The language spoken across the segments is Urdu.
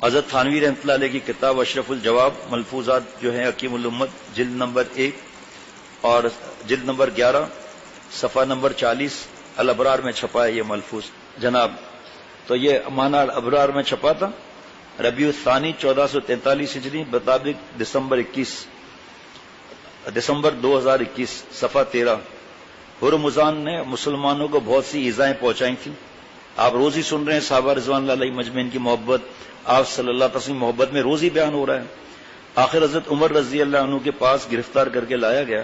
حضرت تھانوی رحمۃ اللہ علیہ کی کتاب اشرف الجواب ملفوظات جو ہیں حکیم الامت جلد نمبر 1 اور جلد نمبر 11 صفحہ نمبر 40 الابرار میں چھپا ہے یہ ملفوظ جناب. تو یہ معنی الابرار میں چھپا تھا ربیع الثانی 1443 ہجری مطابق دسمبر 2021 صفحہ 13. ہرمزان نے مسلمانوں کو بہت سی ایذائیں پہنچائی تھیں. آپ روز ہی سن رہے ہیں صحابہ رضوان اللہ علیہ مجمعین کی محبت، آپ صلی اللہ علیہ وسلم محبت میں روز ہی بیان ہو رہا ہے. آخر حضرت عمر رضی اللہ عنہ کے پاس گرفتار کر کے لایا گیا.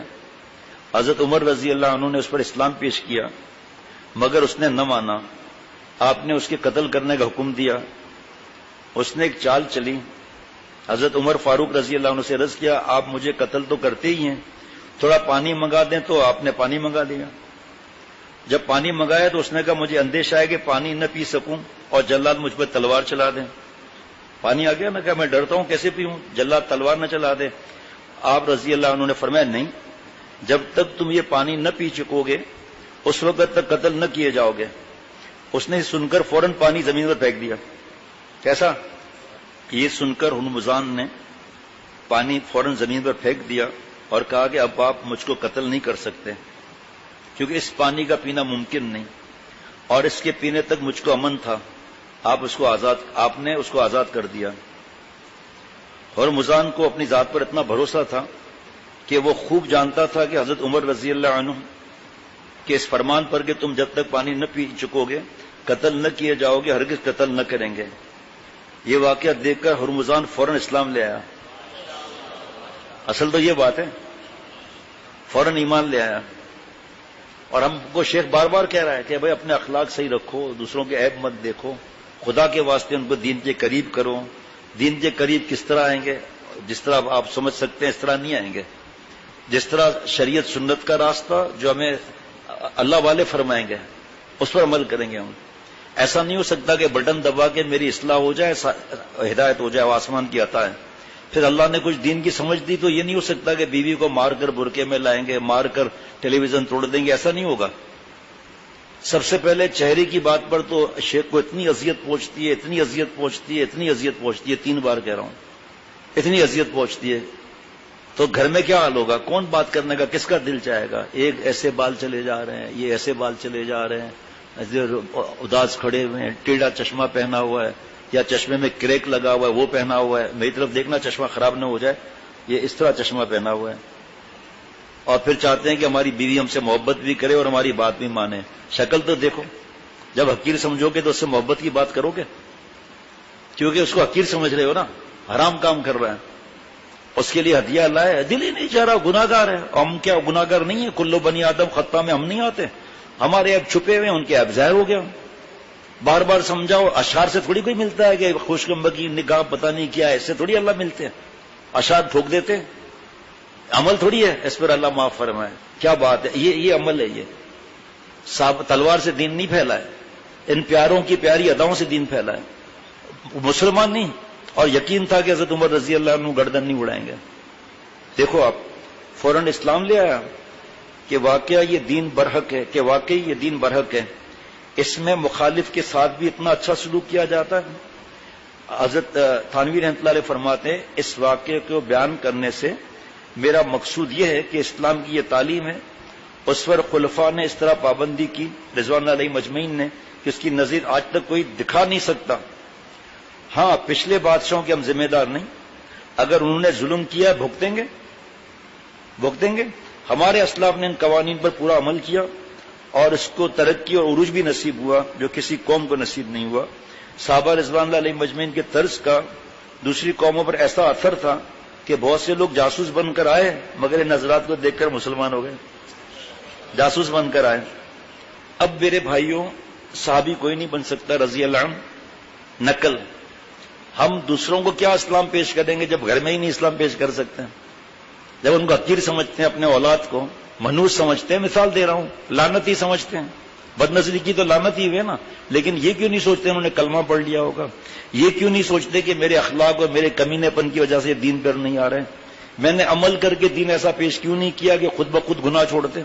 حضرت عمر رضی اللہ عنہ نے اس پر اسلام پیش کیا مگر اس نے نہ مانا. آپ نے اس کے قتل کرنے کا حکم دیا. اس نے ایک چال چلی. حضرت عمر فاروق رضی اللہ عنہ سے عرض کیا آپ مجھے قتل تو کرتے ہی ہیں، تھوڑا پانی منگا دیں. تو آپ نے پانی منگا لیا. جب پانی منگایا تو اس نے کہا مجھے اندیشہ ہے کہ پانی نہ پی سکوں اور جلاد مجھ پر تلوار چلا دیں. پانی آ گیا نا، کہ میں ڈرتا ہوں کیسے پیوں، جلاد تلوار نہ چلا دے. آپ رضی اللہ عنہ نے فرمایا نہیں، جب تک تم یہ پانی نہ پی چکو گے اس وقت تک قتل نہ کیے جاؤ گے. اس نے سن کر فوراً پانی زمین پر پھینک دیا. کیسا؟ یہ سن کر ہرمزان نے پانی فوراً زمین پر پھینک دیا اور کہا کہ اب آپ مجھ کو قتل نہیں کر سکتے کیونکہ اس پانی کا پینا ممکن نہیں اور اس کے پینے تک مجھ کو امن تھا. آپ نے اس کو آزاد کر دیا. ہرمزان کو اپنی ذات پر اتنا بھروسہ تھا کہ وہ خوب جانتا تھا کہ حضرت عمر رضی اللہ عنہ کے اس فرمان پر کہ تم جب تک پانی نہ پی چکو گے قتل نہ کیے جاؤ گے ہرگز قتل نہ کریں گے. یہ واقعہ دیکھ کر ہرمزان فوراً اسلام لے آیا. اصل تو یہ بات ہے، فوراً ایمان لے آیا. اور ہم کو شیخ بار بار کہہ رہا ہے کہ بھائی اپنے اخلاق صحیح رکھو، دوسروں کے عیب مت دیکھو، خدا کے واسطے ان کو دین کے قریب کرو. دین کے قریب کس طرح آئیں گے؟ جس طرح آپ سمجھ سکتے ہیں اس طرح نہیں آئیں گے. جس طرح شریعت سنت کا راستہ جو ہمیں اللہ والے فرمائیں گے اس پر عمل کریں گے ہم. ایسا نہیں ہو سکتا کہ بٹن دبا کے میری اصلاح ہو جائے، ہدایت ہو جائے، وہ آسمان کی عطا ہے. پھر اللہ نے کچھ دین کی سمجھ دی تو یہ نہیں ہو سکتا کہ بیوی کو مار کر برقعے میں لائیں گے، مار کر ٹیلی ویژن توڑ دیں گے. ایسا نہیں ہوگا. سب سے پہلے چہرے کی بات پر تو شیخ کو اتنی اذیت پہنچتی ہے، اتنی اذیت پہنچتی ہے، اتنی اذیت پہنچتی ہے، 3 بار کہہ رہا ہوں، اتنی اذیت پہنچتی ہے. تو گھر میں کیا حال ہوگا؟ کون بات کرنے کا؟ کس کا دل چاہے گا؟ ایک ایسے بال چلے جا رہے ہیں، یہ ایسے بال چلے جا رہے ہیں، اداس کھڑے ہوئے ہیں، ٹیڑھا چشمہ پہنا ہوا ہے یا چشمے میں کریک لگا ہوا ہے وہ پہنا ہوا ہے. میری طرف دیکھنا چشمہ خراب نہ ہو جائے. یہ اس طرح چشمہ پہنا ہوا ہے اور پھر چاہتے ہیں کہ ہماری بیوی ہم سے محبت بھی کرے اور ہماری بات بھی مانے. شکل تو دیکھو. جب حقیر سمجھو گے تو اس سے محبت کی بات کرو گے کیونکہ اس کو حقیر سمجھ رہے ہو نا، حرام کام کر رہا ہے. اس کے لیے ہدیہ لائے، دل ہی نہیں چاہ رہا، گناہ گار ہے. ہم کیا گناہ گار نہیں ہے؟ کلو بنی آدم خطا میں ہم نہیں آتے. ہمارے عیب چھپے ہوئے ہیں، ان کے عیب ظاہر ہو گیا. بار بار سمجھاؤ. اشعار سے تھوڑی کوئی ملتا ہے کہ خوشگمبی نگاہ پتہ نہیں کیا، ایسے تھوڑی اللہ ملتے ہیں. اشعار ٹھوک دیتے ہیں. عمل تھوڑی ہے اس پر اللہ معاف فرمائے. کیا بات ہے، یہ عمل ہے. یہ تلوار سے دین نہیں پھیلا ہے، ان پیاروں کی پیاری اداؤں سے دین پھیلا ہے. مسلمان نہیں. اور یقین تھا کہ حضرت عمر رضی اللہ عنہ گردن نہیں اڑائیں گے. دیکھو آپ فوراً اسلام لے آیا کہ واقعہ یہ دین برحق ہے، کہ واقعی یہ دین برحق ہے. اس میں مخالف کے ساتھ بھی اتنا اچھا سلوک کیا جاتا ہے. حضرت تھانوی رحمۃ اللہ علیہ فرماتے ہیں اس واقعے کو بیان کرنے سے میرا مقصود یہ ہے کہ اسلام کی یہ تعلیم ہے، اس پر خلفاء نے اس طرح پابندی کی رضوان اللہ علیہ مجمعین نے کہ اس کی نظیر آج تک کوئی دکھا نہیں سکتا. ہاں پچھلے بادشاہوں کے ہم ذمہ دار نہیں. اگر انہوں نے ظلم کیا بھگتیں گے. ہمارے اسلاف نے ان قوانین پر پورا عمل کیا اور اس کو ترقی اور عروج بھی نصیب ہوا جو کسی قوم کو نصیب نہیں ہوا. صحابہ رضوان اللہ علیہ مجمعین کے طرز کا دوسری قوموں پر ایسا اثر تھا کہ بہت سے لوگ جاسوس بن کر آئے مگر ان نظرات کو دیکھ کر مسلمان ہو گئے. جاسوس بن کر آئے. اب میرے بھائیوں صحابی کوئی نہیں بن سکتا رضی اللہ عنہ نقل. ہم دوسروں کو کیا اسلام پیش کریں گے جب گھر میں ہی نہیں اسلام پیش کر سکتے ہیں؟ جب ان کو حقیر سمجھتے ہیں، اپنے اولاد کو منحوس سمجھتے ہیں. مثال دے رہا ہوں، لعنتی سمجھتے ہیں. بد نظری کی تو لعنت ہی ہوئے نا. لیکن یہ کیوں نہیں سوچتے انہوں نے کلمہ پڑھ لیا ہوگا؟ یہ کیوں نہیں سوچتے کہ میرے اخلاق اور میرے کمینے پن کی وجہ سے دین پر نہیں آ رہے ہیں؟ میں نے عمل کر کے دین ایسا پیش کیوں نہیں کیا کہ خود بخود گناہ چھوڑتے؟